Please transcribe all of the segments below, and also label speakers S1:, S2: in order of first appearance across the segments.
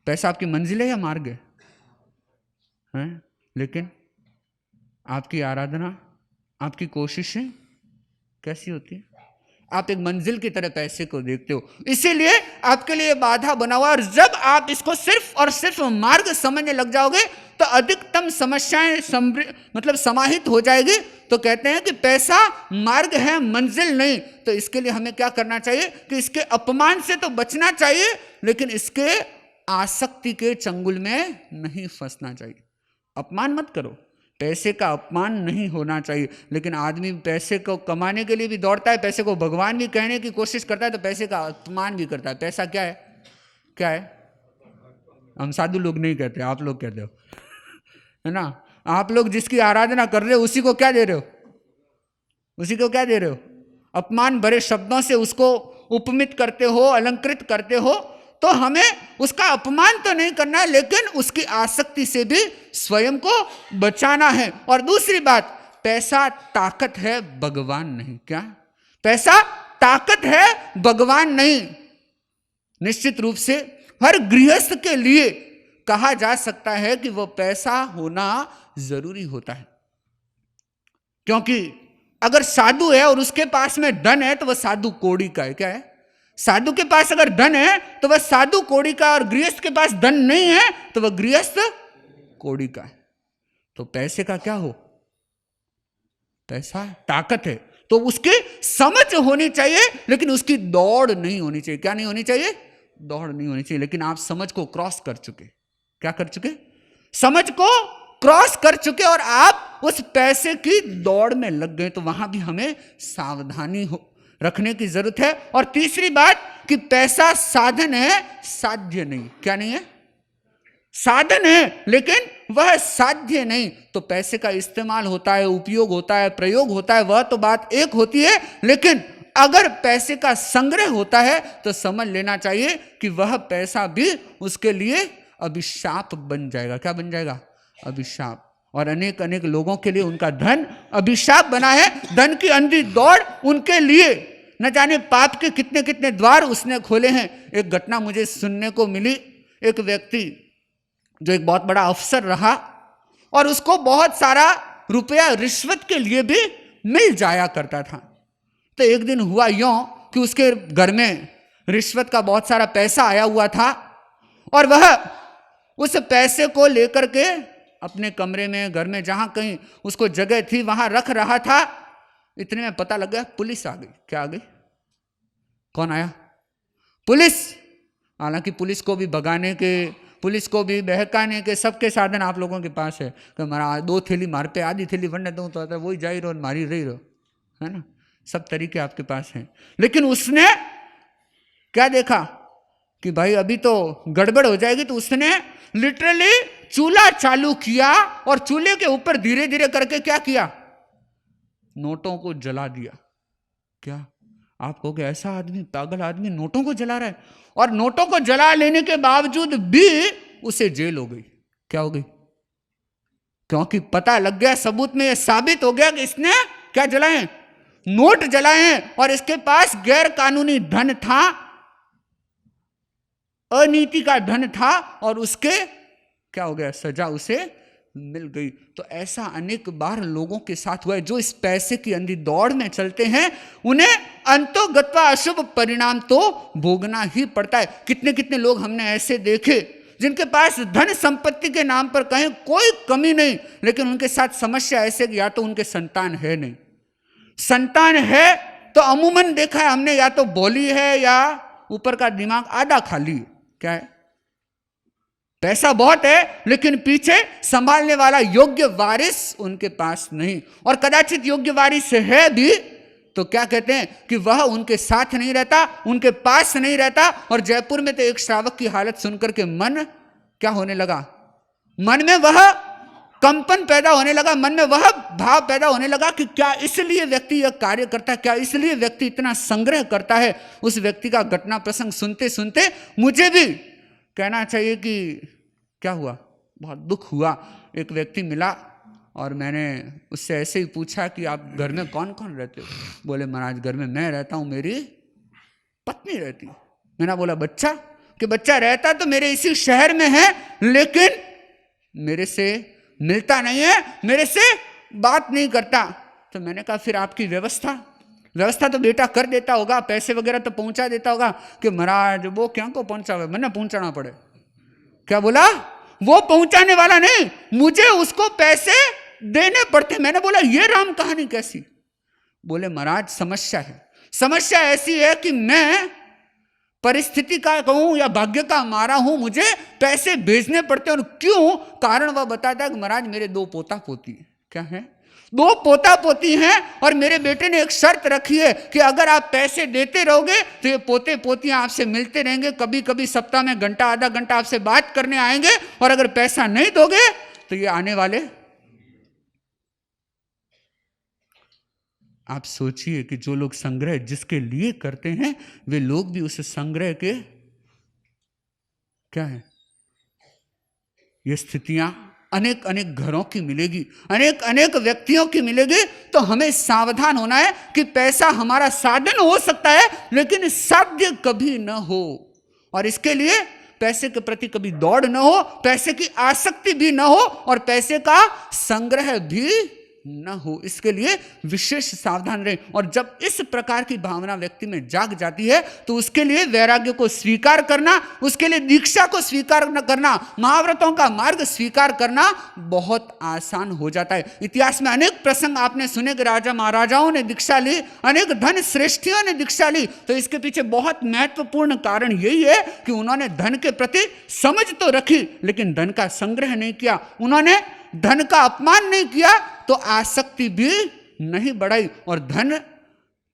S1: पैसा आपकी मंजिल है या मार्ग है? लेकिन आपकी आराधना, आपकी कोशिशें कैसी होती है? आप एक मंजिल की तरह पैसे को देखते हो, इसीलिए आपके लिए बाधा बना हुआ। और जब आप इसको सिर्फ और सिर्फ मार्ग समझने लग जाओगे तो अधिकतम समस्याएं मतलब समाहित हो जाएगी। तो कहते हैं कि पैसा मार्ग है, मंजिल नहीं। तो इसके लिए हमें क्या करना चाहिए कि इसके अपमान से तो बचना चाहिए, लेकिन इसके आसक्ति के चंगुल में नहीं फंसना चाहिए। अपमान मत करो, पैसे का अपमान नहीं होना चाहिए। लेकिन आदमी पैसे को कमाने के लिए भी दौड़ता है, पैसे को भगवान भी कहने की कोशिश करता है, तो पैसे का अपमान भी करता है। पैसा क्या है? क्या है? हम साधु लोग नहीं कहते, आप लोग कहते हो, है ना। आप लोग जिसकी आराधना कर रहे हो उसी को क्या दे रहे हो? उसी को क्या दे रहे हो? अपमान भरे शब्दों से उसको उपमित करते हो, अलंकृत करते हो। तो हमें उसका अपमान तो नहीं करना है, लेकिन उसकी आसक्ति से भी स्वयं को बचाना है। और दूसरी बात, पैसा ताकत है, भगवान नहीं। क्या? पैसा ताकत है, भगवान नहीं। निश्चित रूप से हर गृहस्थ के लिए कहा जा सकता है कि वो पैसा होना जरूरी होता है, क्योंकि अगर साधु है और उसके पास में धन है तो वह साधु कोड़ी का है। क्या है? साधु के पास अगर धन है तो वह साधु कोड़ी का, और गृहस्थ के पास धन नहीं है तो वह गृहस्थ कोड़ी का है। तो पैसे का क्या हो? पैसा ताकत है, तो उसकी समझ होनी चाहिए, लेकिन उसकी दौड़ नहीं होनी चाहिए। क्या नहीं होनी चाहिए? दौड़ नहीं होनी चाहिए। लेकिन आप समझ को क्रॉस कर चुके। क्या कर चुके? समझ को क्रॉस कर चुके, और आप उस पैसे की दौड़ में लग गए। तो वहां भी हमें सावधानी रखने की जरूरत है। और तीसरी बात कि पैसा साधन है, साध्य नहीं। क्या नहीं है? साधन है, लेकिन वह साध्य नहीं। तो पैसे का इस्तेमाल होता है, उपयोग होता है, प्रयोग होता है, वह तो बात एक होती है। लेकिन अगर पैसे का संग्रह होता है तो समझ लेना चाहिए कि वह पैसा भी उसके लिए अभिशाप बन जाएगा। क्या बन जाएगा? अभिशाप। और अनेक अनेक लोगों के लिए उनका धन अभिशाप बना है। धन की अंधी दौड़ उनके लिए न जाने पाप के कितने कितने द्वार उसने खोले हैं। एक घटना मुझे सुनने को मिली। एक व्यक्ति जो एक बहुत बड़ा अफसर रहा, और उसको बहुत सारा रुपया रिश्वत के लिए भी मिल जाया करता था। तो एक दिन हुआ यूं कि उसके घर में रिश्वत का बहुत सारा पैसा आया हुआ था, और वह उस पैसे को लेकर के अपने कमरे में, घर में, जहां कहीं उसको जगह थी वहां रख रहा था। इतने में पता लग गया, पुलिस आ गई। क्या आ गई? कौन आया? पुलिस। हालांकि पुलिस को भी भगाने के, पुलिस को भी बहकाने के सबके साधन आप लोगों के पास है कि हमारा 2 थैली मार पे, आधी थैली वरने दूँ तो वही जा ही रहो, मारी रही रहो, है ना। सब तरीके आपके पास हैं। लेकिन उसने क्या देखा कि भाई अभी तो गड़बड़ हो जाएगी, तो उसने लिटरली चूल्हा चालू किया, और चूल्हे के ऊपर धीरे धीरे करके क्या किया? नोटों को जला दिया। क्या आप कहोगे ऐसा आदमी, पागल आदमी नोटों को जला रहा है? और नोटों को जला लेने के बावजूद भी उसे जेल हो गई। क्या हो गई? क्योंकि पता लग गया, सबूत में यह साबित हो गया कि इसने क्या जलाए? नोट जलाए, और इसके पास गैर कानूनी धन था, अनीति का धन था, और उसके क्या हो गया? सजा उसे मिल गई। तो ऐसा अनेक बार लोगों के साथ हुआ है जो इस पैसे की अंधी दौड़ में चलते हैं। उन्हें अंतोगत्वा अशुभ परिणाम तो भोगना ही पड़ता है। कितने कितने लोग हमने ऐसे देखे जिनके पास धन संपत्ति के नाम पर कहीं कोई कमी नहीं, लेकिन उनके साथ समस्या ऐसे कि या तो उनके संतान है नहीं, संतान है तो अमूमन देखा है हमने, या तो भोली है या ऊपर का दिमाग आधा खाली है। क्या है? पैसा बहुत है, लेकिन पीछे संभालने वाला योग्य वारिस उनके पास नहीं, और कदाचित योग्य वारिस है भी तो क्या कहते हैं कि वह उनके साथ नहीं रहता, उनके पास नहीं रहता। और जयपुर में तो एक श्रावक की हालत सुनकर के मन क्या होने लगा? मन में वह कंपन पैदा होने लगा, मन में वह भाव पैदा होने लगा कि क्या इसलिए व्यक्ति यह कार्य करता है? क्या इसलिए व्यक्ति इतना संग्रह करता है? उस व्यक्ति का घटना प्रसंग सुनते सुनते मुझे भी कहना चाहिए कि क्या हुआ, बहुत दुख हुआ। एक व्यक्ति मिला और मैंने उससे ऐसे ही पूछा कि आप घर में कौन कौन रहते हो? बोले महाराज घर में मैं रहता हूँ, मेरी पत्नी रहती है। मैंने बोला बच्चा? कि बच्चा रहता तो मेरे इसी शहर में है, लेकिन मेरे से मिलता नहीं है, मेरे से बात नहीं करता। तो मैंने कहा फिर आपकी व्यवस्था तो बेटा कर देता होगा, पैसे वगैरह तो पहुंचा देता होगा। कि महाराज वो क्या को पहुंचावे, मैंने पहुंचाना पड़े। क्या बोला? वो पहुंचाने वाला नहीं, मुझे उसको पैसे देने पड़ते। मैंने बोला ये राम कहानी कैसी? बोले महाराज समस्या ऐसी है कि मैं परिस्थिति का कहूं या भाग्य का मारा हूं, मुझे पैसे भेजने पड़ते हैं। और क्यों? कारण वह बताता है कि महाराज मेरे 2 पोता पोती है। क्या है? 2 पोता पोती हैं, और मेरे बेटे ने एक शर्त रखी है कि अगर आप पैसे देते रहोगे तो ये पोते पोतियां आपसे मिलते रहेंगे, कभी कभी सप्ताह में घंटा आधा घंटा आपसे बात करने आएंगे, और अगर पैसा नहीं दोगे तो ये आने वाले। आप सोचिए कि जो लोग संग्रह जिसके लिए करते हैं, वे लोग भी उस संग्रह के क्या है? ये स्थितियां अनेक अनेक घरों की मिलेगी, अनेक अनेक व्यक्तियों की मिलेगी। तो हमें सावधान होना है कि पैसा हमारा साधन हो सकता है, लेकिन साध्य कभी न हो। और इसके लिए पैसे के प्रति कभी दौड़ न हो, पैसे की आसक्ति भी न हो, और पैसे का संग्रह भी न हो। इसके लिए विशेष सावधान रहें। और जब इस प्रकार की भावना व्यक्ति में जाग जाती है तो उसके लिए वैराग्य को स्वीकार करना, उसके लिए दीक्षा को स्वीकार न करना, महाव्रतों का मार्ग स्वीकार करना बहुत आसान हो जाता है। इतिहास में अनेक प्रसंग आपने सुने कि राजा महाराजाओं ने दीक्षा ली, अनेक धन श्रेष्ठियों ने दीक्षा ली। तो इसके पीछे बहुत महत्वपूर्ण कारण यही है कि उन्होंने धन के प्रति समझ तो रखी, लेकिन धन का संग्रह नहीं किया। उन्होंने धन का अपमान नहीं किया, तो आसक्ति भी नहीं बढ़ाई। और धन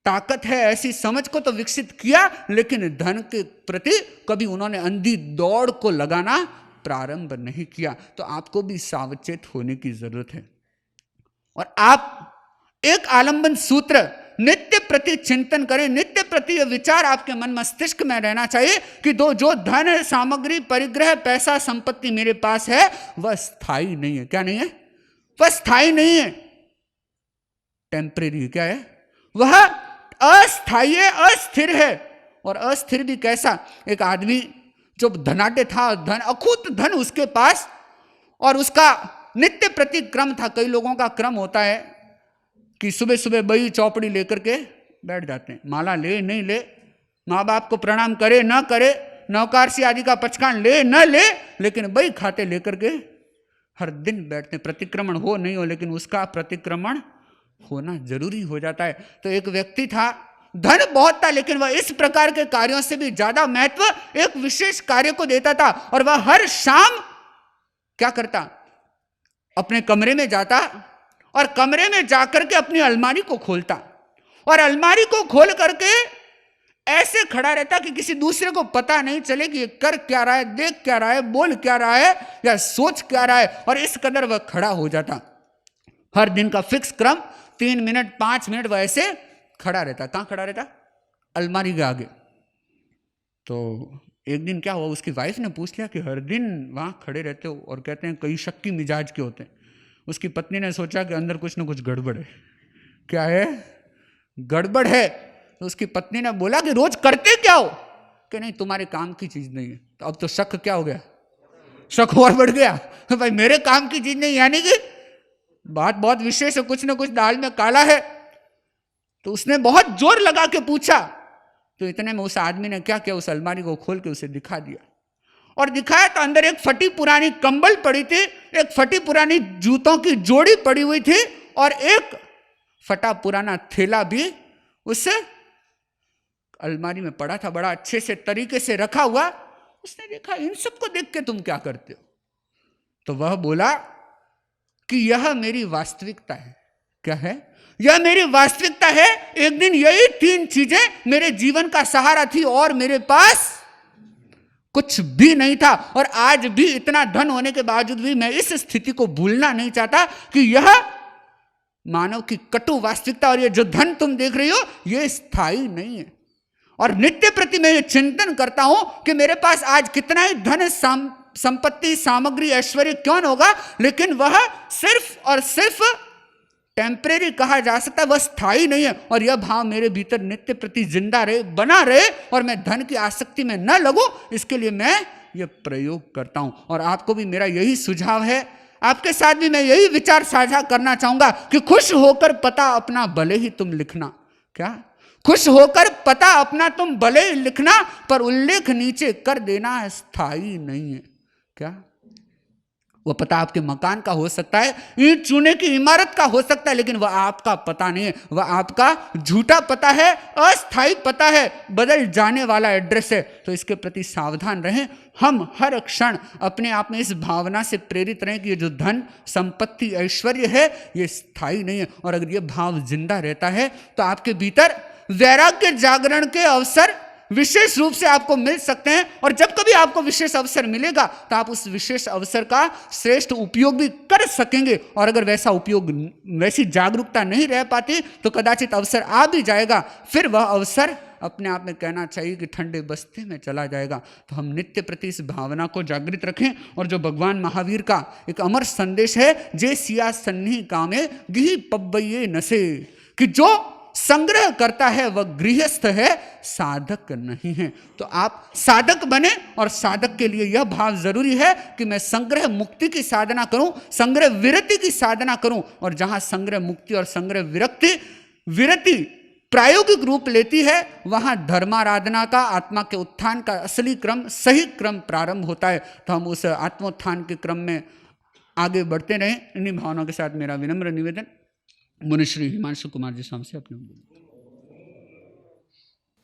S1: ताकत है ऐसी समझ को तो विकसित किया, लेकिन धन के प्रति कभी उन्होंने अंधी दौड़ को लगाना प्रारंभ नहीं किया। तो आपको भी सावचेत होने की जरूरत है। और आप एक आलंबन सूत्र नित्य प्रति चिंतन करें, नित्य प्रति यह विचार आपके मन मस्तिष्क में रहना चाहिए कि जो धन सामग्री परिग्रह पैसा संपत्ति मेरे पास है वह स्थायी नहीं है। क्या नहीं है? वह स्थायी नहीं है, टेम्परेरी। क्या है? वह अस्थायी है, अस्थिर है। और अस्थिर भी कैसा? एक आदमी जो धनाढ्य था, धन अखूत धन उसके पास, और उसका नित्य प्रति क्रम था। कई लोगों का क्रम होता है कि सुबह सुबह बही चौपड़ी लेकर के बैठ जाते हैं, माला ले नहीं ले, माँ बाप को प्रणाम करे न करे, नौकारसी आदि का पचकान ले न ले, लेकिन बही खाते लेकर के हर दिन बैठते हैं। प्रतिक्रमण हो नहीं हो, लेकिन उसका प्रतिक्रमण होना जरूरी हो जाता है। तो एक व्यक्ति था, धन बहुत था, लेकिन वह इस प्रकार के कार्यों से भी ज्यादा महत्व एक विशेष कार्य को देता था। और वह हर शाम क्या करता? अपने कमरे में जाता, और कमरे में जाकर के अपनी अलमारी को खोलता, और अलमारी को खोल करके ऐसे खड़ा रहता कि किसी दूसरे को पता नहीं चले कि ये कर क्या रहा है, देख क्या रहा है, बोल क्या रहा है, या सोच क्या रहा है। और इस कदर वह खड़ा हो जाता। हर दिन का फिक्स क्रम 3 मिनट 5 मिनट वह ऐसे खड़ा रहता। कहां खड़ा रहता? अलमारी के आगे। तो एक दिन क्या हुआ, उसकी वाइफ ने पूछ लिया कि हर दिन वहां खड़े रहते हो, और कहते हैं कई शक्की मिजाज के होते हैं। उसकी पत्नी ने सोचा कि अंदर कुछ ना कुछ गड़बड़ है। क्या है? गड़बड़ है। तो उसकी पत्नी ने बोला कि रोज करते क्या हो? कि नहीं, तुम्हारे काम की चीज नहीं है। तो अब तो शक क्या हो गया? शक और बढ़ गया। तो भाई मेरे काम की चीज नहीं, यानी कि बात बहुत विशेष है, कुछ ना कुछ दाल में काला है। तो उसने बहुत जोर लगा के पूछा। तो इतने में उस आदमी ने क्या किया, उस अलमारी को खोल के उसे दिखा दिया। और दिखाया तो अंदर एक फटी पुरानी कंबल पड़ी थी, एक फटी पुरानी जूतों की जोड़ी पड़ी हुई थी, और एक फटा पुराना थैला भी उस अलमारी में पड़ा था, बड़ा अच्छे से तरीके से रखा हुआ। उसने देखा, इन सबको देख के तुम क्या करते हो? तो वह बोला कि यह मेरी वास्तविकता है। क्या है? यह मेरी वास्तविकता है। एक दिन यही 3 चीजें मेरे जीवन का सहारा थी, और मेरे पास कुछ भी नहीं था। और आज भी इतना धन होने के बावजूद भी मैं इस स्थिति को भूलना नहीं चाहता कि यह मानव की कटु वास्तविकता, और ये जो धन तुम देख रही हो ये स्थायी नहीं है। और नित्य प्रति मैं ये चिंतन करता हूं कि मेरे पास आज कितना ही धन संपत्ति सामग्री ऐश्वर्य क्यों न होगा, लेकिन वह सिर्फ और सिर्फ टेम्परेरी कहा जा सकता है, वह स्थायी नहीं है। और यह भाव मेरे भीतर नित्य प्रति जिंदा रहे, बना रहे, और मैं धन की आसक्ति में न लगूं, इसके लिए मैं यह प्रयोग करता हूं। और आपको भी मेरा यही सुझाव है, आपके साथ भी मैं यही विचार साझा करना चाहूंगा कि खुश होकर पता अपना भले ही तुम लिखना। क्या? खुश होकर पता अपना तुम भले ही लिखना, पर उल्लेख नीचे कर देना स्थायी नहीं है। क्या? वह पता आपके मकान का हो सकता है, ईंट चूने की इमारत का हो सकता है, लेकिन वह आपका पता नहीं है, वह आपका झूठा पता है, अस्थायी पता है, बदल जाने वाला एड्रेस है। तो इसके प्रति सावधान रहें। हम हर क्षण अपने आप में इस भावना से प्रेरित रहें कि ये जो धन, संपत्ति, ऐश्वर्य है, ये स्थायी नहीं है। और अगर ये भाव जिंदा रहता है तो आपके भीतर वैराग्य जागरण के अवसर विशेष रूप से आपको मिल सकते हैं। और जब कभी आपको विशेष अवसर मिलेगा तो आप उस विशेष अवसर का श्रेष्ठ उपयोग भी कर सकेंगे। और अगर वैसा उपयोग, वैसी जागरूकता नहीं रह पाती तो कदाचित अवसर आ भी जाएगा, फिर वह अवसर अपने आप में कहना चाहिए कि ठंडे बस्ते में चला जाएगा। तो हम नित्य प्रति इस भावना को जागृत रखें। और जो भगवान महावीर का एक अमर संदेश है, जे सिया सन्नी कामे गिही पब्बइये नसे, कि जो संग्रह करता है वह गृहस्थ है, साधक नहीं है। तो आप साधक बने, और साधक के लिए यह भाव जरूरी है कि मैं संग्रह मुक्ति की साधना करूं, संग्रह विरति की साधना करूं। और जहां संग्रह मुक्ति और संग्रह विरति प्रायोगिक रूप लेती है, वहां धर्माराधना का, आत्मा के उत्थान का असली क्रम, सही क्रम प्रारंभ होता है। तो हम उस आत्मोत्थान के क्रम में आगे बढ़ते रहें। इन्हीं भावनाओं के साथ मेरा विनम्र निवेदन मुनिश्री हिमांशु कुमार जी स्वामी से अपने।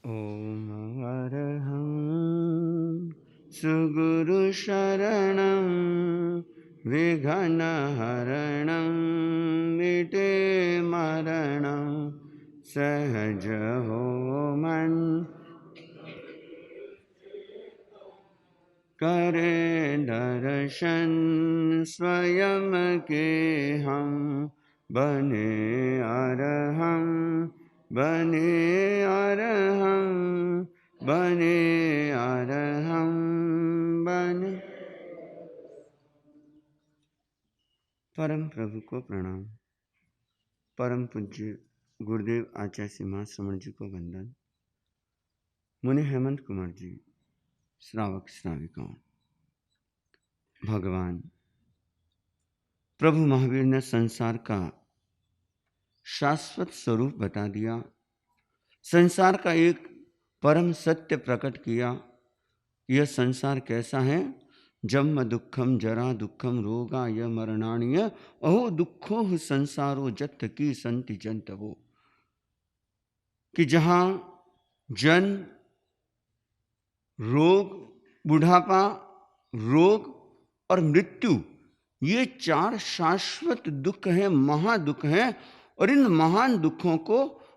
S2: ओम अरहं सुगुरु शरणं विघ्न हरणं मिटे मरणं सहज हो मन करे दर्शन स्वयं के हम बने अरहं बने अरहं बने अरहं बने। परम प्रभु को प्रणाम। परम पूज्य गुरुदेव आचार्य श्री श्रमण जी को वंदन। मुनि हेमंत कुमार जी, श्रावक श्राविकाओं, भगवान प्रभु महावीर ने संसार का शाश्वत स्वरूप बता दिया, संसार का एक परम सत्य प्रकट किया। यह संसार कैसा है? जन्म दुखम जरा दुखम रोगा य मरणाणीय अहो दुखो संसारो जत की संति जंत वो, कि जहां जन्म, रोग, बुढ़ापा, रोग और मृत्यु, ये चार शाश्वत दुख हैं, महादुख हैं। और इन महान दुखों को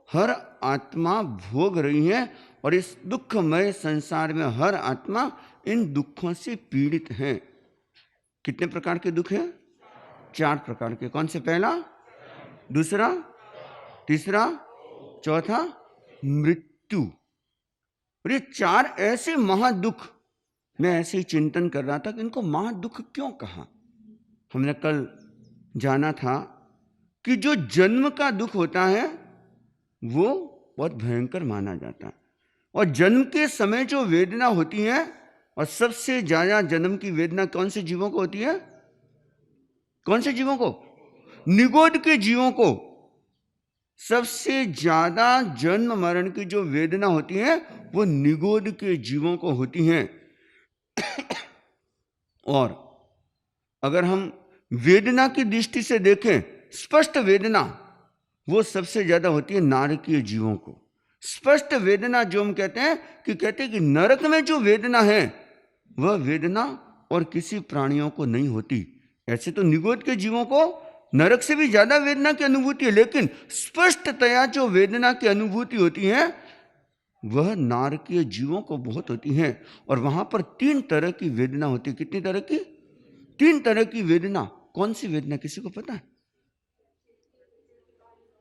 S2: हर आत्मा भोग रही है। और इस दुखमय संसार में हर आत्मा इन दुखों से पीड़ित है। कितने प्रकार के दुख हैं? 4 प्रकार के। कौन से? पहला, दूसरा, तीसरा, चौथा, मृत्यु। और ये 4 ऐसे महादुख, मैं ऐसे ही चिंतन कर रहा था कि इनको महादुख क्यों कहा। हमने कल जाना था कि जो जन्म का दुख होता है वो बहुत भयंकर माना जाता है। और जन्म के समय जो वेदना होती है, और सबसे ज्यादा जन्म की वेदना कौन से जीवों को होती है? कौन से जीवों को? निगोद के जीवों को सबसे ज्यादा जन्म मरण की जो वेदना होती है वो निगोद के जीवों को होती हैं। और अगर हम वेदना की दृष्टि से देखें, स्पष्ट वेदना वो सबसे ज्यादा होती है नारकीय जीवों को। स्पष्ट वेदना जो हम कहते हैं कि नरक में जो वेदना है वह वेदना और किसी प्राणियों को नहीं होती। ऐसे तो निगोद के जीवों को नरक से भी ज्यादा वेदना की अनुभूति है, लेकिन स्पष्टतया जो वेदना की अनुभूति होती है वह नारकीय जीवों को बहुत होती है। और वहां पर 3 तरह की वेदना होती है। कितनी तरह की? 3 तरह की वेदना। कौन सी वेदना, किसी को पता है?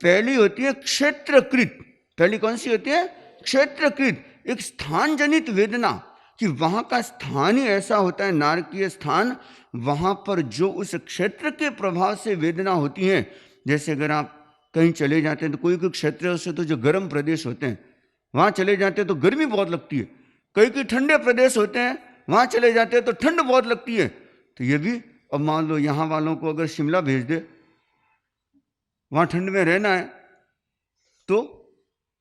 S2: पहली होती है क्षेत्रकृत। पहली कौन सी होती है? क्षेत्रकृत। एक स्थान जनित वेदना, कि वहां का स्थान ही ऐसा होता है, नारकीय स्थान, वहां पर जो उस क्षेत्र के प्रभाव से वेदना होती है। जैसे अगर आप कहीं चले जाते हैं तो कोई क्षेत्र से तो जो गर्म प्रदेश होते हैं वहां चले जाते हैं तो गर्मी बहुत लगती है, कई ठंडे प्रदेश होते हैं वहां चले जाते हैं तो ठंड बहुत लगती है। तो ये भी, अब मान लो यहाँ वालों को अगर शिमला भेज दे, वहां ठंड में रहना है तो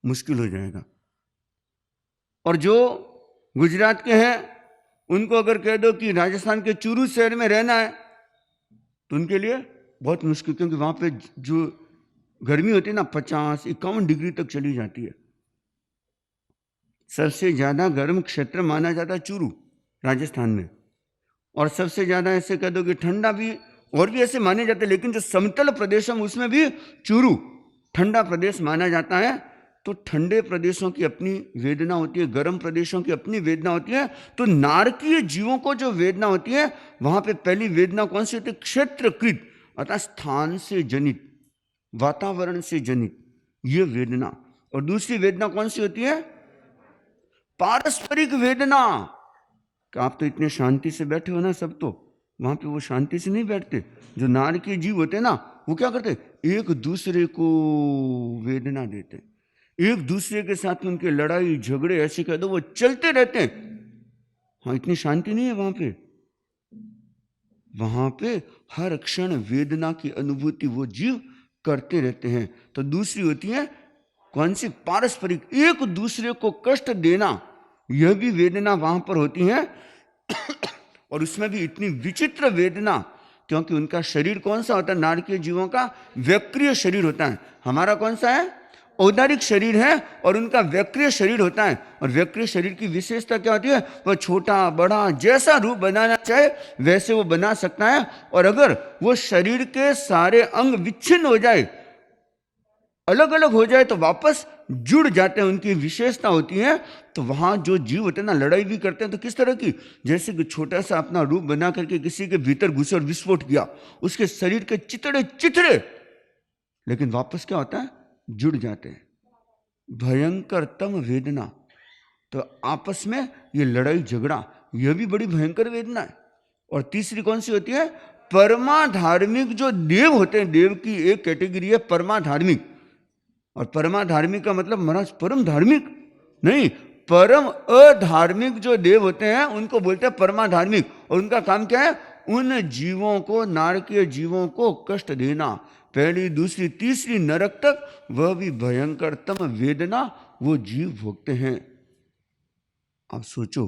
S2: मुश्किल हो जाएगा। और जो गुजरात के हैं उनको अगर कह दो कि राजस्थान के चूरू शहर में रहना है तो उनके लिए बहुत मुश्किल, क्योंकि वहां पे जो गर्मी होती है ना 50-51 डिग्री तक चली जाती है। सबसे ज्यादा गर्म क्षेत्र माना जाता है चूरू राजस्थान में, और सबसे ज्यादा ऐसे कह दो कि ठंडा भी और भी ऐसे माने जाते हैं, लेकिन जो समतल प्रदेश है उसमें भी चूरू ठंडा प्रदेश माना जाता है। तो ठंडे प्रदेशों की अपनी वेदना होती है, गर्म प्रदेशों की अपनी वेदना होती है। तो नारकीय जीवों को जो वेदना होती है वहां पे पहली वेदना कौन सी होती है? क्षेत्रकृत, अर्थात स्थान से जनित, वातावरण से जनित ये वेदना। और दूसरी वेदना कौन सी होती है? पारस्परिक वेदना। कि आप तो इतने शांति से बैठे हो ना सब, तो वहां पे वो शांति से नहीं बैठते। जो नारकीय जीव होते ना वो क्या करते? एक दूसरे को वेदना देते, एक दूसरे के साथ उनके लड़ाई झगड़े ऐसे कह दो वो चलते रहते हैं। हाँ, इतनी शांति नहीं है वहां पे। वहां पे हर क्षण वेदना की अनुभूति वो जीव करते रहते हैं। तो दूसरी होती है कौन सी? पारस्परिक, एक दूसरे को कष्ट देना, यह भी वेदना वहां पर होती है। और उसमें भी इतनी विचित्र वेदना, क्योंकि उनका शरीर कौन सा होता है? नारकीय जीवों का वैक्रिय शरीर होता है। हमारा कौन सा है? औदारिक शरीर है, और उनका वैक्रिय शरीर होता है। और वैक्रिय शरीर की विशेषता क्या होती है? वह छोटा बड़ा जैसा रूप बनाना चाहे वैसे वो बना सकता है। और अगर वो शरीर के सारे अंग विच्छिन्न हो जाए, अलग अलग हो जाए, तो वापस जुड़ जाते हैं, उनकी विशेषता होती है। तो वहां जो जीव होते हैं ना, लड़ाई भी करते हैं तो किस तरह की? जैसे कि छोटा सा अपना रूप बना करके किसी के भीतर घुसे और विस्फोट किया, उसके शरीर के चितड़े चिथड़े, लेकिन वापस क्या होता है? जुड़ जाते हैं। भयंकरतम वेदना। तो आपस में ये लड़ाई झगड़ा, यह भी बड़ी भयंकर वेदना है। और तीसरी कौन सी होती है? परमाधार्मिक जो देव होते हैं, देव की एक कैटेगरी है परमाधार्मिक। और परमाधार्मिक का मतलब महाराज परम धार्मिक नहीं, परम अधार्मिक जो देव होते हैं उनको बोलते हैं परमाधार्मिक। और उनका काम क्या है? उन जीवों को, नारकीय जीवों को कष्ट देना, पहली दूसरी तीसरी नरक तक, वह भी भयंकरतम वेदना वो जीव भोगते हैं। आप सोचो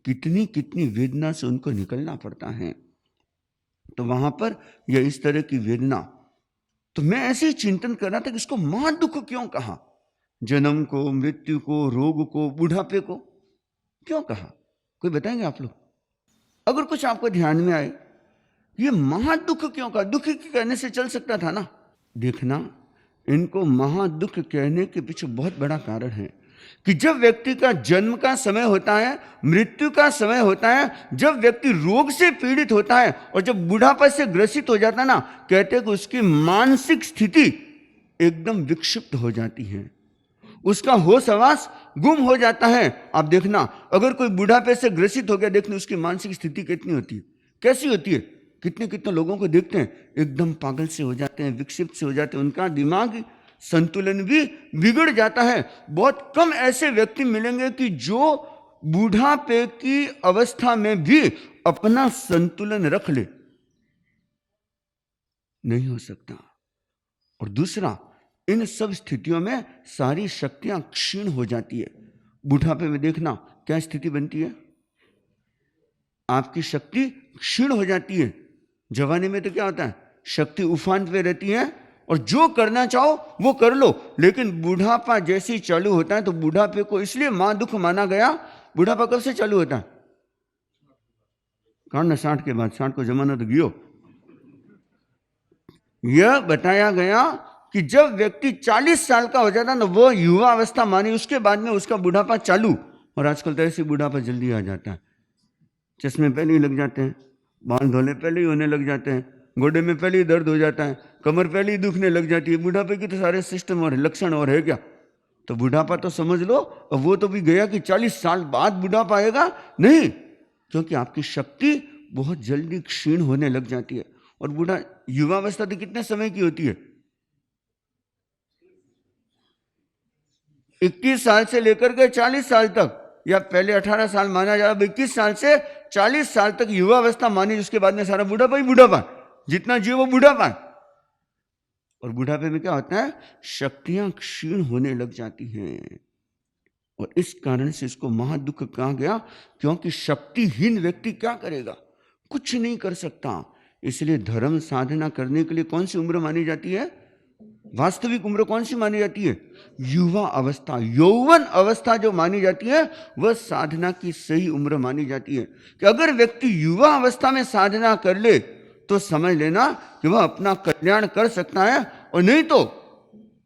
S2: कितनी कितनी वेदना से उनको निकलना पड़ता है। तो वहां पर यह इस तरह की वेदना। तो मैं ऐसे ही चिंतन कर रहा था कि इसको महादुख क्यों कहा? जन्म को, मृत्यु को, रोग को, बुढ़ापे को क्यों कहा? कोई बताएंगे आप लोग? अगर कुछ आपको ध्यान में आए, ये महादुख क्यों कहा? दुख कहने से चल सकता था ना। देखना, इनको महादुख कहने के पीछे बहुत बड़ा कारण है कि जब व्यक्ति का जन्म का समय होता है, मृत्यु का समय होता है, जब व्यक्ति रोग से पीड़ित होता है और जब बुढ़ापा से ग्रसित हो जाता है ना, कहते हैं कि उसकी मानसिक स्थिति एकदम विक्षिप्त हो जाती है, उसका होश हवास गुम हो जाता है। आप देखना, अगर कोई बुढ़ापे से ग्रसित हो गया, देखना उसकी मानसिक स्थिति कितनी होती है, कैसी होती है। कितने कितने लोगों को देखते हैं एकदम पागल से हो जाते हैं, विक्षिप्त से हो जाते हैं, उनका दिमाग संतुलन भी बिगड़ जाता है। बहुत कम ऐसे व्यक्ति मिलेंगे कि जो बुढ़ापे की अवस्था में भी अपना संतुलन रख ले, नहीं हो सकता। और दूसरा, इन सब स्थितियों में सारी शक्तियां क्षीण हो जाती है। बुढ़ापे में देखना क्या स्थिति बनती है? आपकी शक्ति क्षीण हो जाती है। जवानी में तो क्या होता है? शक्ति उफान पे रहती है और जो करना चाहो वो कर लो। लेकिन बुढ़ापा जैसे ही चालू होता है, तो बुढ़ापे को इसलिए महादुख माना गया। बुढ़ापा कब से चालू होता है? कौन ना 60 के बाद, 60 को जमाना तो गियो। यह बताया गया कि जब व्यक्ति 40 साल का हो जाता है ना, वो युवा अवस्था मानी, उसके बाद में उसका बुढ़ापा चालू। और आजकल तो ऐसे बुढ़ापा जल्दी आ जाता है, चश्मे पहले ही लग जाते हैं, बाल धोने पहले ही होने लग जाते हैं, गोडे में पहले ही दर्द हो जाता है, कमर पहले ही दुखने लग जाती है। बुढ़ापे की तो सारे सिस्टम और लक्षण और है क्या? तो बुढ़ापा तो समझ लो, और वो तो भी गया कि 40 साल बाद बुढ़ापा आएगा, नहीं, क्योंकि आपकी शक्ति बहुत जल्दी क्षीण होने लग जाती है। और युवावस्था तो कितने समय की होती है? 21 साल से लेकर के 40 साल तक, या पहले 18 साल माना जा, 21 साल से 40 साल तक युवावस्था मानी, उसके बाद में सारा बुढ़ापा ही बुढ़ापा, जितना जियो वो बुढ़ापा। और बुढ़ापे में क्या होता है, शक्तियां क्षीण होने लग जाती हैं, और इस कारण से इसको महादुख कहा गया, क्योंकि शक्तिहीन व्यक्ति क्या करेगा, कुछ नहीं कर सकता। इसलिए धर्म साधना करने के लिए कौन सी उम्र मानी जाती है, वास्तविक उम्र कौन सी मानी जाती है, युवा अवस्था, यौवन अवस्था जो मानी जाती है वह साधना की सही उम्र मानी जाती है। कि अगर व्यक्ति युवा अवस्था में साधना कर ले तो समझ लेना कि वह अपना कल्याण कर सकता है, और नहीं तो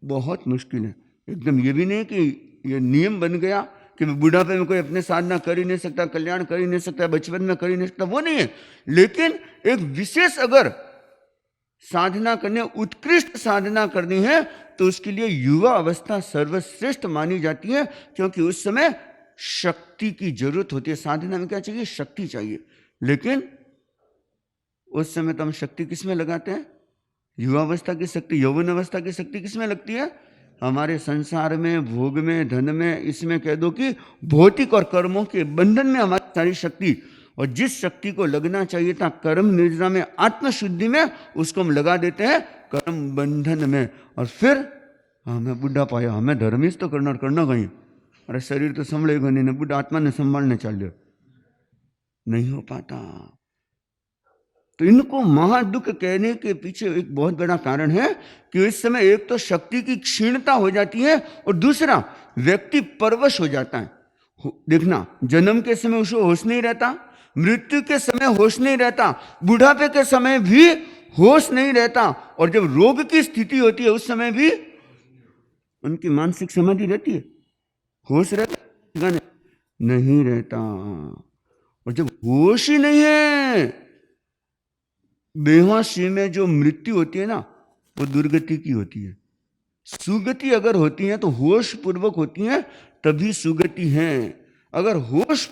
S2: बहुत मुश्किल है। एकदम ये भी नहीं कि ये नियम बन गया कि बुढ़ापे में कोई अपने साधना कर ही नहीं सकता, कल्याण कर ही नहीं सकता, बचपन में कर ही नहीं सकता, वो नहीं है। लेकिन एक विशेष अगर साधना करने, उत्कृष्ट साधना करनी है तो उसके लिए युवा अवस्था सर्वश्रेष्ठ मानी जाती है, क्योंकि उस समय शक्ति की जरूरत होती है। साधना में क्या चाहिए, शक्ति चाहिए। लेकिन उस समय तो हम शक्ति किस में लगाते हैं, युवावस्था की शक्ति, यौवन अवस्था की शक्ति किस में लगती है, हमारे संसार में, भोग में, धन में, इसमें कह दो कि भौतिक और कर्मों के बंधन में हमारी सारी शक्ति। और जिस शक्ति को लगना चाहिए था कर्म निर्जरा में, आत्मशुद्धि में, उसको हम लगा देते हैं कर्म बंधन में। और फिर हमें बुढ़ा पाया, हमें धर्मिष्ठ तो करना कहीं, अरे शरीर तो संभलेगा नहीं, बुढ़ा आत्मा ने संभालने चाहिए, नहीं हो पाता। तो इनको महादुख कहने के पीछे एक बहुत बड़ा कारण है कि इस समय एक तो शक्ति की क्षीणता हो जाती है, और दूसरा व्यक्ति परवश हो जाता है। देखना, जन्म के समय उसको होश नहीं रहता, मृत्यु के समय होश नहीं रहता, बुढ़ापे के समय भी होश नहीं रहता, और जब रोग की स्थिति होती है उस समय भी उनकी मानसिक समाधि रहती है, होश रहता नहीं रहता। और जब होश ही नहीं है, बेहोशी में जो मृत्यु होती है ना, वो दुर्गति की होती है। सुगति अगर होती है तो होश पूर्वक होती है, तभी सुगति है। अगर होश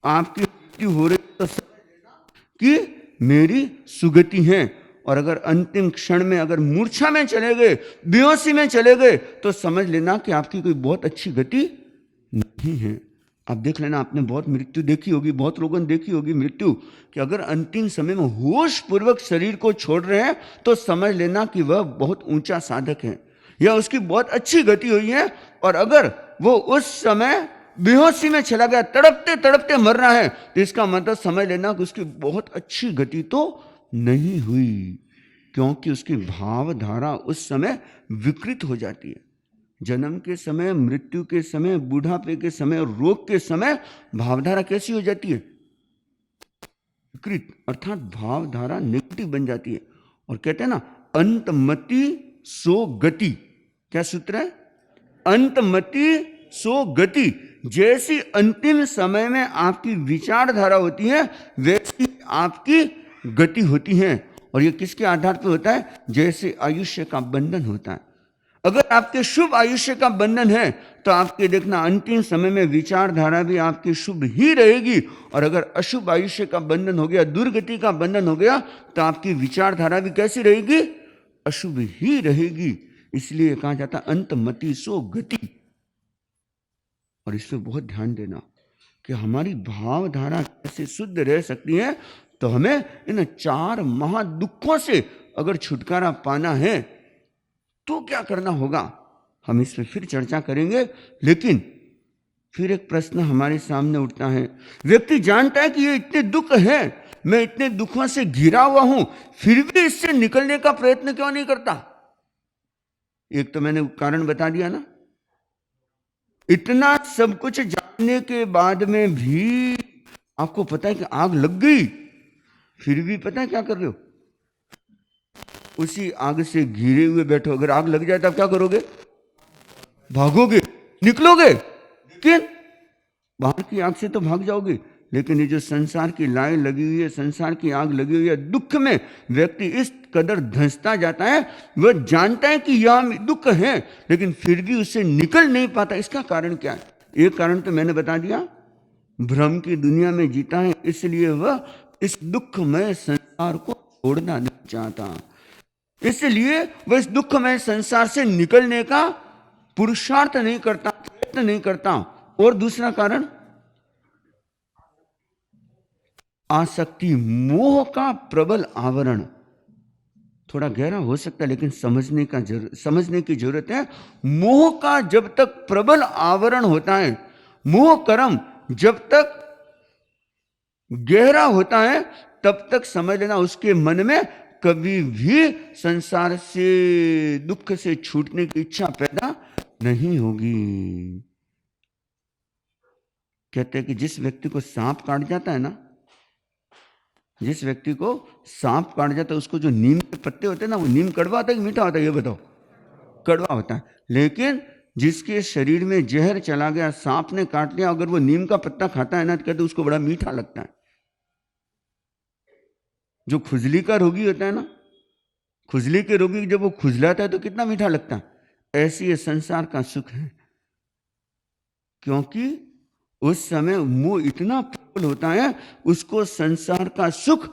S2: आपकी मृत्यु हो रही तो कि मेरी सुगति है, और अगर अंतिम क्षण में अगर मूर्छा में चले गए, बेहोशी में चले गए, तो समझ लेना कि आपकी कोई बहुत अच्छी गति नहीं है। आप देख लेना, आपने बहुत मृत्यु देखी होगी, बहुत लोगों ने देखी होगी मृत्यु, कि अगर अंतिम समय में होश पूर्वक शरीर को छोड़ रहे हैं तो समझ लेना कि वह बहुत ऊंचा साधक है, या उसकी बहुत अच्छी गति हुई है। और अगर वो उस समय बेहोशी में चला गया, तड़पते तड़पते मर रहा है, तो इसका मतलब समझ लेना कि उसकी बहुत अच्छी गति तो नहीं हुई, क्योंकि उसकी भावधारा उस समय विकृत हो जाती है। जन्म के समय, मृत्यु के समय, बुढ़ापे के समय और रोग के समय भावधारा कैसी हो जाती है, विकृत, अर्थात भावधारा नेगेटिव बन जाती है। और कहते हैं ना, अंतमति सो गति, क्या सूत्र है, अंतमति सो गति। जैसी अंतिम समय में आपकी विचारधारा होती है, वैसी आपकी गति होती है। और ये किसके आधार पर होता है, जैसे आयुष्य का बंधन होता है। अगर आपके शुभ आयुष्य का बंधन है तो आपके देखना अंतिम समय में विचारधारा भी आपकी शुभ ही रहेगी, और अगर अशुभ आयुष्य का बंधन हो गया, दुर्गति का बंधन हो गया, तो आपकी विचारधारा भी कैसी रहेगी, अशुभ ही रहेगी। इसलिए कहा जाता अंतमति सो गति। और इसमें बहुत ध्यान देना कि हमारी भावधारा कैसे शुद्ध रह सकती है। तो हमें इन 4 महादुखों से अगर छुटकारा पाना है तो क्या करना होगा, हम इस पर फिर चर्चा करेंगे। लेकिन फिर एक प्रश्न हमारे सामने उठता है, व्यक्ति जानता है कि ये इतने दुख हैं, मैं इतने दुखों से घिरा हुआ हूं, फिर भी इससे निकलने का प्रयत्न क्यों नहीं करता। एक तो मैंने कारण बता दिया ना, इतना सब कुछ जानने के बाद में भी आपको पता है कि आग लग गई, फिर भी पता है क्या कर रहे हो, उसी आग से घिरे हुए बैठो। अगर आग लग जाए तो आप क्या करोगे, भागोगे, निकलोगे, लेकिन बाहर की आग से तो भाग जाओगे। लेकिन ये जो संसार की लाइन लगी हुई है, संसार की आग लगी हुई है, दुख में व्यक्ति इस कदर धंसता जाता है, वह जानता है कि यह दुख है, लेकिन फिर भी उससे निकल नहीं पाता। इसका कारण क्या है, एक कारण तो मैंने बता दिया, भ्रम की दुनिया में जीता है, इसलिए वह इस दुखमय संसार को छोड़ना नहीं चाहता, इसलिए वह इस दुखमय संसार से निकलने का पुरुषार्थ नहीं करता, प्रयत्न नहीं करता। और दूसरा कारण आसक्ति, मोह का प्रबल आवरण। थोड़ा गहरा हो सकता है लेकिन समझने की जरूरत है। मोह का जब तक प्रबल आवरण होता है, मोह कर्म जब तक गहरा होता है, तब तक समझ लेना उसके मन में कभी भी संसार से, दुख से छूटने की इच्छा पैदा नहीं होगी। कहते हैं कि जिस व्यक्ति को सांप काट जाता है ना, जिस व्यक्ति को सांप काट जाता है, उसको जो नीम के पत्ते होते हैं ना, वो नीम कड़वा होता है कि मीठा होता है, ये बताओ? कड़वा होता है। लेकिन जिसके शरीर में जहर चला गया, सांप ने काट लिया, अगर वो नीम का पत्ता खाता है ना, तो कहते उसको बड़ा मीठा लगता है। जो खुजली का रोगी होता है ना, खुजली के रोगी जब वो खुजलाता है तो कितना मीठा लगता है। ऐसी ये संसार का सुख है, क्योंकि उस समय मुंह इतना प्रबल होता है, उसको संसार का सुख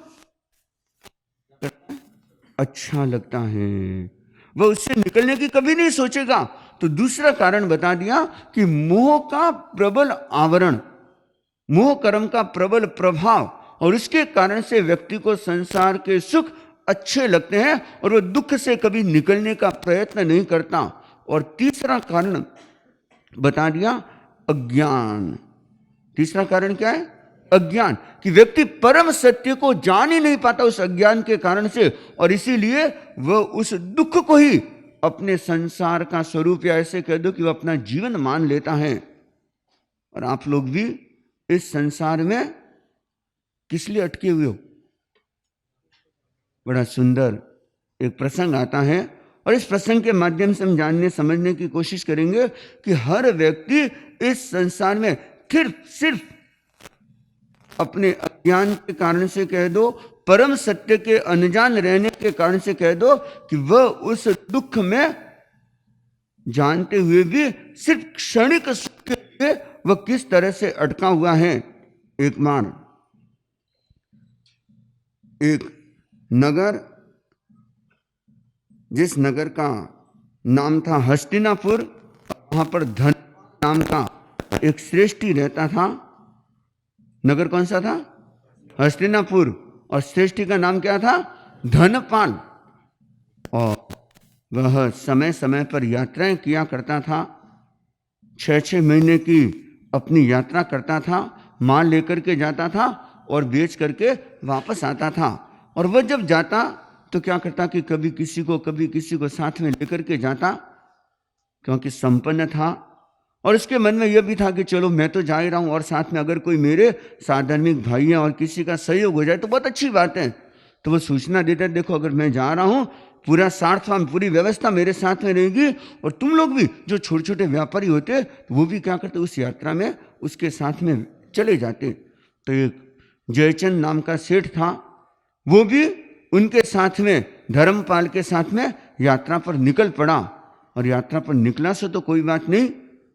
S2: अच्छा लगता है, वह उससे निकलने की कभी नहीं सोचेगा। तो दूसरा कारण बता दिया कि मोह का प्रबल आवरण, मोह कर्म का प्रबल प्रभाव, और उसके कारण से व्यक्ति को संसार के सुख अच्छे लगते हैं और वह दुख से कभी निकलने का प्रयत्न नहीं करता। और तीसरा कारण बता दिया, अज्ञान। तीसरा कारण क्या है? अज्ञान, कि व्यक्ति परम सत्य को जान ही नहीं पाता उस अज्ञान के कारण से, और इसीलिए वह उस दुख को ही अपने संसार का स्वरूप, या ऐसे कह दो कि वह अपना जीवन मान लेता है। और आप लोग भी इस संसार में किस लिए अटके हुए हो? बड़ा सुंदर एक प्रसंग आता है, और इस प्रसंग के माध्यम से हम जानने समझने की कोशिश करेंगे कि हर व्यक्ति इस संसार में सिर्फ अपने अज्ञान के कारण से कह दो, परम सत्य के अनजान रहने के कारण से कह दो, कि वह उस दुख में जानते हुए भी सिर्फ क्षणिक सुख के लिए वह किस तरह से अटका हुआ है। एक बार एक नगर, जिस नगर का नाम था हस्तिनापुर, वहां पर धन नाम का एक श्रेष्ठी रहता था। नगर कौन सा था? हस्तिनापुर। और श्रेष्ठी का नाम क्या था? धनपाल। और वह समय समय पर यात्राएं किया करता था, 6-6 महीने की अपनी यात्रा करता था, माल लेकर के जाता था और बेच करके वापस आता था। और वह जब जाता तो क्या करता कि कभी किसी को साथ में लेकर के जाता, क्योंकि संपन्न था। और उसके मन में यह भी था कि चलो मैं तो जा ही रहा हूं, और साथ में अगर कोई मेरे साधर्मिक भाई हैं और किसी का सहयोग हो जाए तो बहुत अच्छी बात है। तो वो सूचना देते, देखो अगर मैं जा रहा हूं, पूरा सार्थवान, पूरी व्यवस्था मेरे साथ में रहेगी, और तुम लोग भी जो छोटे छोटे व्यापारी होते वो भी क्या करते, उस यात्रा में उसके साथ में चले जाते। तो एक जयचंद नाम का सेठ था, वो भी उनके साथ में, धर्मपाल के साथ में यात्रा पर निकल पड़ा। और यात्रा पर निकला से तो कोई बात नहीं,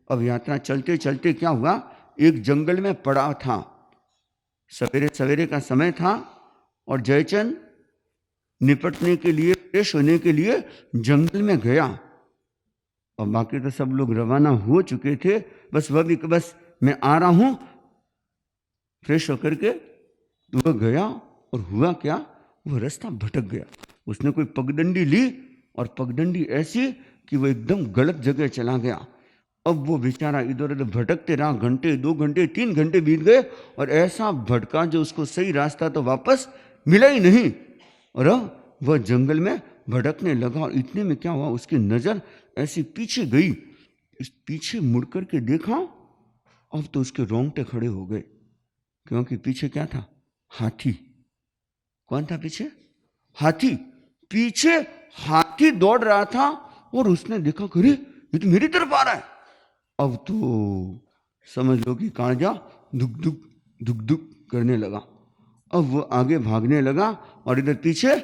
S2: अब यात्रा चलते चलते क्या हुआ, एक जंगल में पड़ा था। सवेरे सवेरे का समय था, और जयचंद निपटने के लिए, फ्रेश होने के लिए जंगल में गया। और बाकी तो सब लोग रवाना हो चुके थे, बस वह भी बस मैं आ रहा हूं फ्रेश होकर के। तो वह गया, और हुआ क्या, वह रास्ता भटक गया। उसने कोई पगडंडी ली, और पगडंडी ऐसी कि वह एकदम गलत जगह चला गया। अब वो बेचारा इधर उधर भटकते रहा, घंटे, 2 घंटे, 3 घंटे बीत गए, और ऐसा भटका जो उसको सही रास्ता तो वापस मिला ही नहीं। और वह जंगल में भटकने लगा, और इतने में क्या हुआ, उसकी नजर ऐसी पीछे गई। इस पीछे मुड़ करके देखा, अब तो उसके रोंगटे खड़े हो गए, क्योंकि पीछे क्या था, हाथी। कौन था पीछे? हाथी। पीछे हाथी दौड़ रहा था, और उसने देखा, अरे ये तो मेरी तरफ आ रहा है। अब तो समझ लो कि कांजा दुक दुक दुक दुक करने लगा। अब वो आगे भागने लगा, और इधर पीछे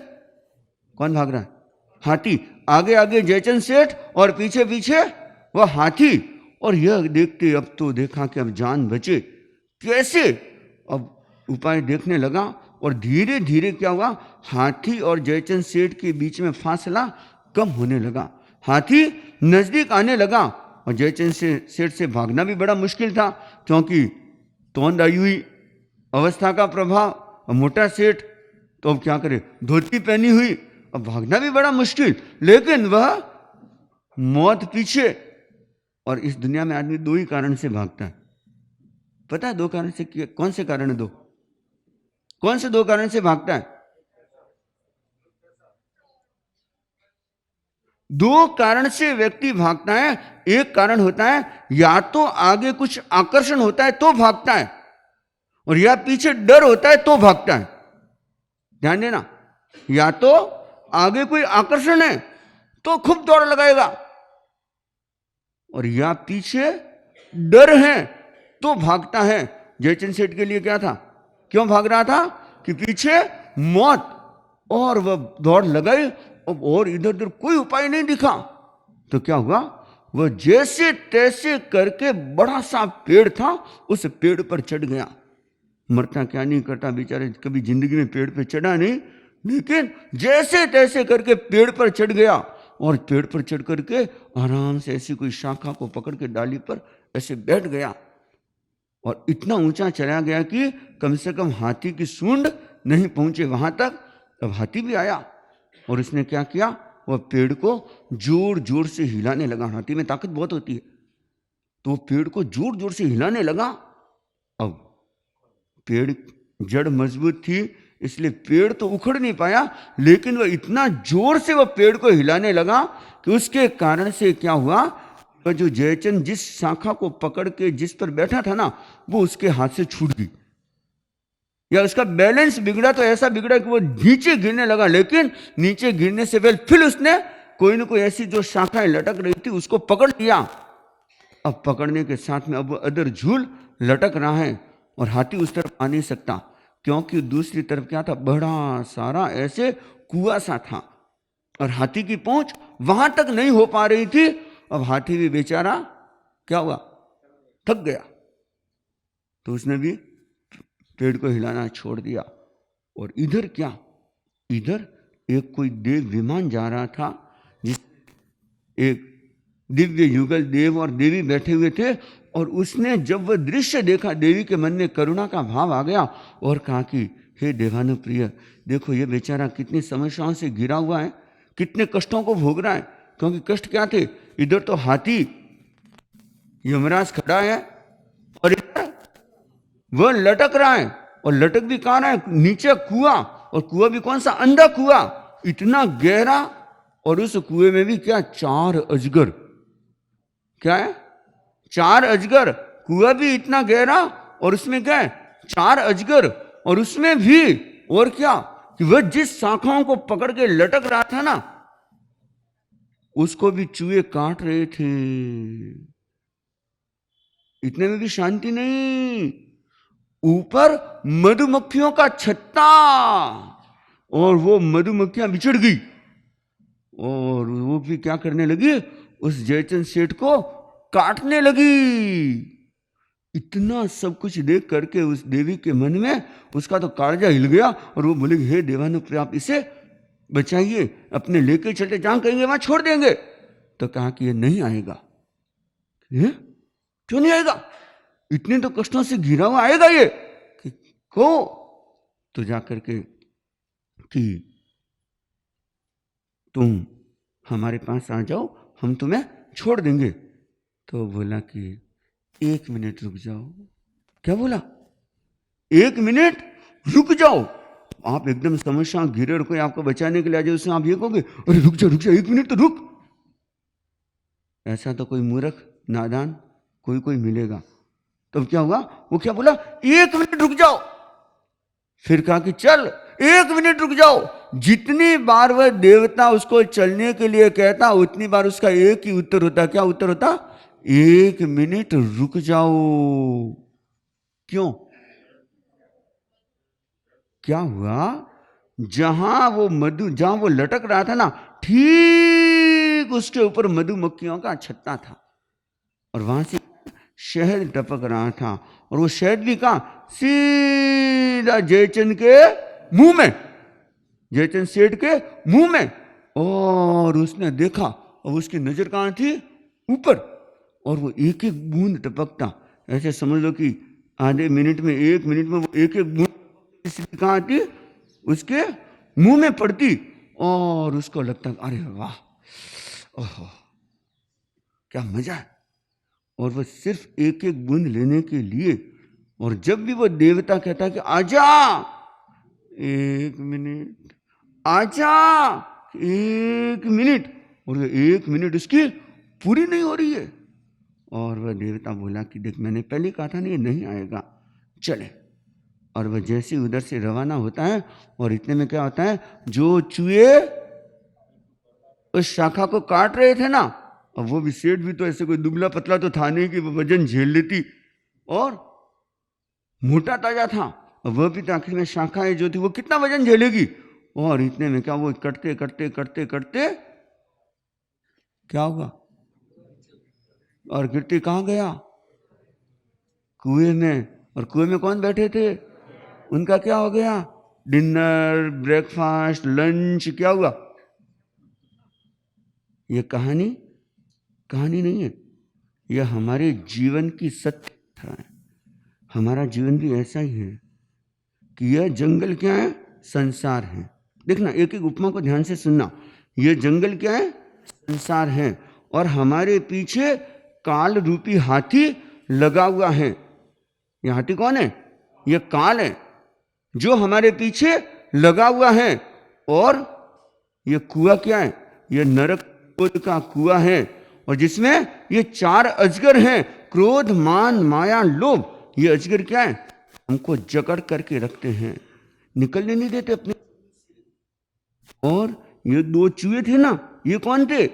S2: कौन भाग रहा है? हाथी। आगे आगे जयचंद सेठ, और पीछे पीछे वह हाथी। और यह देखते अब तो देखा कि अब जान बचे कैसे। अब उपाय देखने लगा, और धीरे धीरे क्या हुआ, हाथी और जयचंद सेठ के बीच में फासला कम होने लगा। हाथी नजदीक आने लगा, और जयचंद सेठ से भागना भी बड़ा मुश्किल था, क्योंकि तोंद आई हुई अवस्था का प्रभाव, और मोटा सेठ तो अब क्या करे, धोती पहनी हुई, अब भागना भी बड़ा मुश्किल। लेकिन वह मौत पीछे। और इस दुनिया में आदमी दो ही कारण से भागता है, पता है? दो कारण से, कौन से कारण है? दो कौन से दो कारण से भागता है? दो कारण से व्यक्ति भागता है। एक कारण होता है या तो आगे कुछ आकर्षण होता है तो भागता है, और या पीछे डर होता है तो भागता है। ध्यान देना, या तो आगे कोई आकर्षण है तो खूब दौड़ लगाएगा, और या पीछे डर है तो भागता है। जयचंद सेठ के लिए क्या था? क्यों भाग रहा था? कि पीछे मौत, और वह दौड़ लगाई और इधर उधर कोई उपाय नहीं दिखा। तो क्या हुआ? वह जैसे तैसे करके बड़ा सा पेड़ था, उस पेड़ पर चढ़ गया। मरता क्या नहीं करता बेचारे, कभी जिंदगी में पेड़ पे चढ़ा नहीं, लेकिन जैसे तैसे करके पेड़ पर चढ़ गया, और पेड़ पर चढ़ करके आराम से ऐसी कोई शाखा को पकड़ के डाली पर ऐसे बैठ गया, और इतना ऊंचा चला गया कि कम से कम हाथी की सूंड नहीं पहुंचे वहां तक। अब हाथी भी आया, और उसने क्या किया? वह पेड़ को जोर जोर से हिलाने लगा। हाथी में ताकत बहुत होती है, तो वो पेड़ को जोर जोर से हिलाने लगा। अब पेड़ जड़ मजबूत थी, इसलिए पेड़ तो उखड़ नहीं पाया, लेकिन वह इतना जोर से वह पेड़ को हिलाने लगा कि उसके कारण से क्या हुआ? वह जो जयचंद जिस शाखा को पकड़ के जिस पर बैठा था ना, वो उसके हाथ से छूट गई, या उसका बैलेंस बिगड़ा। तो ऐसा बिगड़ा कि वो नीचे गिरने लगा, लेकिन नीचे गिरने से पहले फिर उसने कोई ना कोई ऐसी जो शाखाएं लटक रही थी उसको पकड़ लिया। अब पकड़ने के साथ में अब वो अदर झूल लटक रहा है, और हाथी उस तरफ आ नहीं सकता, क्योंकि दूसरी तरफ क्या था? बड़ा सारा ऐसे कुआं सा था, और हाथी की पहुंच वहां तक नहीं हो पा रही थी। अब हाथी भी बेचारा क्या हुआ? थक गया, तो उसने भी पेड़ को हिलाना छोड़ दिया। और इधर क्या? इधर एक कोई देव विमान जा रहा था, जिस एक दिव्य युगल देव और देवी बैठे हुए थे, और उसने जब वह दृश्य देखा, देवी के मन में करुणा का भाव आ गया, और कहा कि हे देवानुप्रिय, देखो ये बेचारा कितनी समस्याओं से घिरा हुआ है, कितने कष्टों को भोग रहा है। क्योंकि कष्ट क्या थे? इधर तो हाथी यमराज खड़ा है, और इधर वह लटक रहा है, और लटक भी कहाँ रहा है? नीचे कुआं, और कुआं भी कौन सा? अंधा कुआं, इतना गहरा, और उस कुएं में भी क्या? 4 अजगर। क्या है? 4 अजगर। कुआं भी इतना गहरा, और उसमें क्या है? 4 अजगर। और उसमें भी और क्या? कि वह जिस शाखाओं को पकड़ के लटक रहा था ना, उसको भी चूहे काट रहे थे। इतने में भी शांति नहीं, ऊपर मधुमक्खियों का छत्ता, और वो मधुमक्खियां बिछड़ गई, और वो भी क्या करने लगी? उस जयचंद सेठ को काटने लगी। इतना सब कुछ देख करके उस देवी के मन में उसका तो कालजा हिल गया, और वो बोले, हे देवानुप्रिय, आप इसे बचाइए, अपने लेके चलते, जहां कहेंगे वहां छोड़ देंगे। तो कहा कि ये नहीं आएगा। क्यों नहीं आएगा? इतने तो कष्टों से घिरा हुआ, आएगा ये को? तो जाकर के कि तुम हमारे पास आ जाओ, हम तुम्हें छोड़ देंगे। तो बोला कि 1 मिनट रुक जाओ। क्या बोला? 1 मिनट रुक जाओ। आप एकदम समस्या घिरे और कोई आपको बचाने के लिए आ जाए, उसमें आप ये कहोगे, अरे रुक जा 1 मिनट तो रुक। ऐसा तो कोई मूर्ख नादान कोई मिलेगा। तब क्या हुआ? वो क्या बोला? 1 मिनट रुक जाओ। फिर कहा कि चल 1 मिनट रुक जाओ। जितनी बार वह देवता उसको चलने के लिए कहता, उतनी बार उसका एक ही उत्तर होता। क्या उत्तर होता? 1 मिनट रुक जाओ। क्यों? क्या हुआ? जहां वो लटक रहा था ना, ठीक उसके ऊपर मधुमक्खियों का छत्ता था, और वहां से शहद टपक रहा था, और वो शहद भी कहां? सीधा जयचंद के मुंह में, जयचंद सेठ के मुंह में। और उसने देखा, और उसकी नजर कहां थी? ऊपर। और वो एक एक बूंद टपकता, ऐसे समझ लो कि आधे मिनट में, 1 मिनट में वो एक एक बूंद कहाँ आती, उसके मुंह में पड़ती और उसको लगता अरे वाह, ओहो क्या मजा है। और वह सिर्फ एक एक बूंद लेने के लिए, और जब भी वो देवता कहता कि आजा 1 मिनट, आजा 1 मिनट, और वह 1 मिनट उसकी पूरी नहीं हो रही है, और वह देवता बोला कि देख मैंने पहले कहा था ना ये नहीं आएगा, चले। और वह जैसे उधर से रवाना होता है, और इतने में क्या होता है, जो चूहे उस शाखा को काट रहे थे ना, अब वो भी सेठ भी तो ऐसे कोई दुबला पतला तो था नहीं कि वो वजन झेल लेती, और मोटा ताजा था, वह भी तो आखिर में शाखाएं जो थी वो कितना वजन झेलेगी। और इतने में क्या वो कटते कटते कटते कटते क्या होगा, और गिरते कहाँ गया, कुएं में। और कुएं में कौन बैठे थे, उनका क्या हो गया, डिनर, ब्रेकफास्ट, लंच, क्या हुआ। ये कहानी नहीं है, यह हमारे जीवन की सत्य है। हमारा जीवन भी ऐसा ही है कि यह जंगल क्या है, संसार है। देखना एक एक उपमा को ध्यान से सुनना, यह जंगल क्या है, संसार है, और हमारे पीछे काल रूपी हाथी लगा हुआ है। यह हाथी कौन है, यह काल है जो हमारे पीछे लगा हुआ है। और यह कुआं क्या है, यह नरक का कुआं है, और जिसमें ये 4 अजगर हैं, क्रोध, मान, माया, लोभ। ये अजगर क्या है, हमको जकड़ करके रखते हैं, निकलने नहीं देते अपने। और ये 2 चूहे थे ना, ये कौन थे,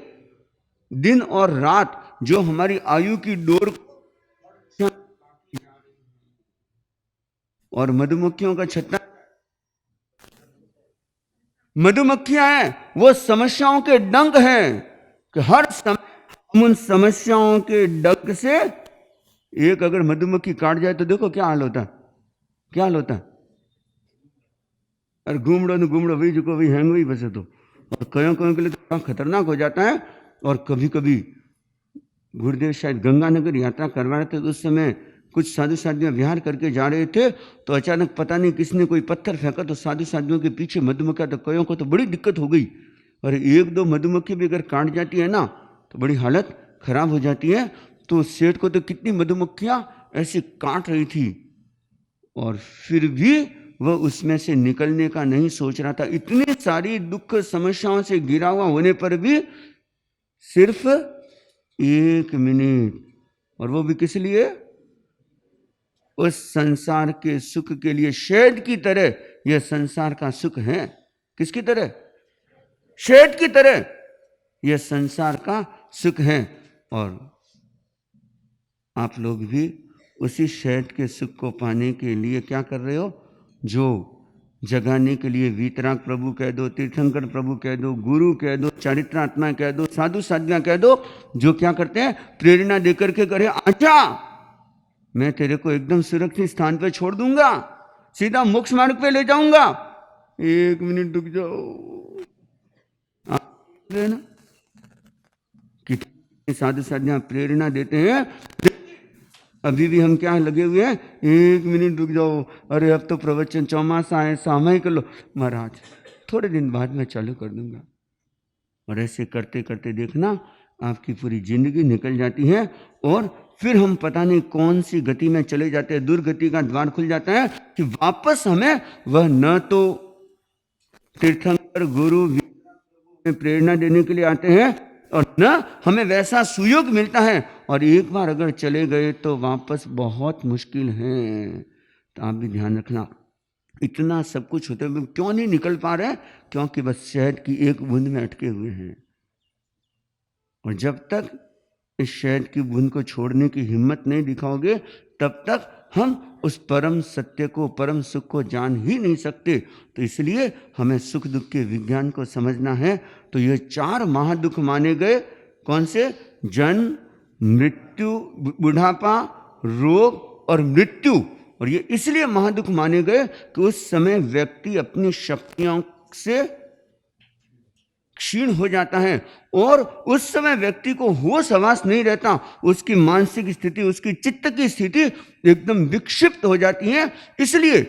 S2: दिन और रात जो हमारी आयु की डोर। और मधुमक्खियों का छत्ता, मधुमक्खियां हैं वो समस्याओं के डंक हैं कि हर समय हम उन समस्याओं के डंक से, एक अगर मधुमक्खी काट जाए तो देखो क्या हाल होता है, क्या हाल होता है। अरे घूमड़ो न घूमड़ो वही जो वही हैंग वही बसे तो, और कयों के लिए तो खतरनाक हो जाता है। और कभी कभी गुरुदेव शायद गंगानगर यात्रा करवा रहे थे, तो उस समय कुछ साधु साधियाँ विहार करके जा रहे थे, तो अचानक पता नहीं किसने कोई पत्थर फेंका, तो साधु साधियों के पीछे मधुमक्खियाँ, तो कयों को तो बड़ी दिक्कत हो गई। और 1-2 मधुमक्खी भी अगर काट जाती है ना तो बड़ी हालत खराब हो जाती है। तो सेठ को तो कितनी मधुमक्खियाँ ऐसे काट रही थी, और फिर भी वह उसमें से निकलने का नहीं सोच रहा था। इतनी सारी दुख समस्याओं से घिरा हुआ होने पर भी सिर्फ 1 मिनट, और वो भी किस लिए, उस संसार के सुख के लिए। शहद की तरह यह संसार का सुख है, किसकी तरह, शहद की तरह यह संसार का सुख है। और आप लोग भी उसी शहद के सुख को पाने के लिए क्या कर रहे हो, जो जगाने के लिए वीतराग प्रभु कह दो, तीर्थंकर प्रभु कह दो, गुरु कह दो, चरित्रात्मा कह दो, साधु साधियां कह दो, जो क्या करते हैं, प्रेरणा देकर के करे, आजा मैं तेरे को एकदम सुरक्षित स्थान पे छोड़ दूंगा, सीधा मोक्ष मार्ग पे ले जाऊंगा, 1 मिनट रुक जाओ। ना कितने साधु साधियां प्रेरणा देते हैं, अभी भी हम क्या लगे हुए हैं, 1 मिनट रुक जाओ, अरे अब तो प्रवचन चौमासा है, सामयिक लो, महाराज थोड़े दिन बाद में चालू कर दूंगा। और ऐसे करते करते देखना आपकी पूरी जिंदगी निकल जाती है, और फिर हम पता नहीं कौन सी गति में चले जाते हैं, दुर्गति का द्वार खुल जाता है कि वापस हमें वह न तो तीर्थंकर गुरु में प्रेरणा देने के लिए आते हैं, और न हमें वैसा सुयोग मिलता है, और एक बार अगर चले गए तो वापस बहुत मुश्किल है। तो आप भी ध्यान रखना, इतना सब कुछ होते हुए क्यों नहीं निकल पा रहे, क्योंकि बस शहद की एक बूंद में अटके हुए हैं। और जब तक इस शहद की बूंद को छोड़ने की हिम्मत नहीं दिखाओगे, तब तक हम उस परम सत्य को, परम सुख को जान ही नहीं सकते। तो इसलिए हमें सुख दुख के विज्ञान को समझना है। तो ये 4 महादुख माने गए, कौन से, जन्म, मृत्यु, बुढ़ापा, रोग और मृत्यु। और ये इसलिए महादुख माने गए कि उस समय व्यक्ति अपनी शक्तियों से क्षीण हो जाता है और उस समय व्यक्ति को होश हवास नहीं रहता, उसकी मानसिक स्थिति, उसकी चित्त की स्थिति एकदम विक्षिप्त हो जाती है, इसलिए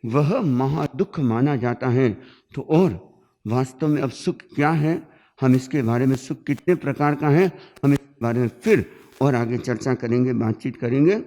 S2: वह महादुख माना जाता है। तो और वास्तव में अब सुख क्या है, हम इसके बारे में, सुख कितने प्रकार का है, हम इस बारे में फिर और आगे चर्चा करेंगे, बातचीत करेंगे।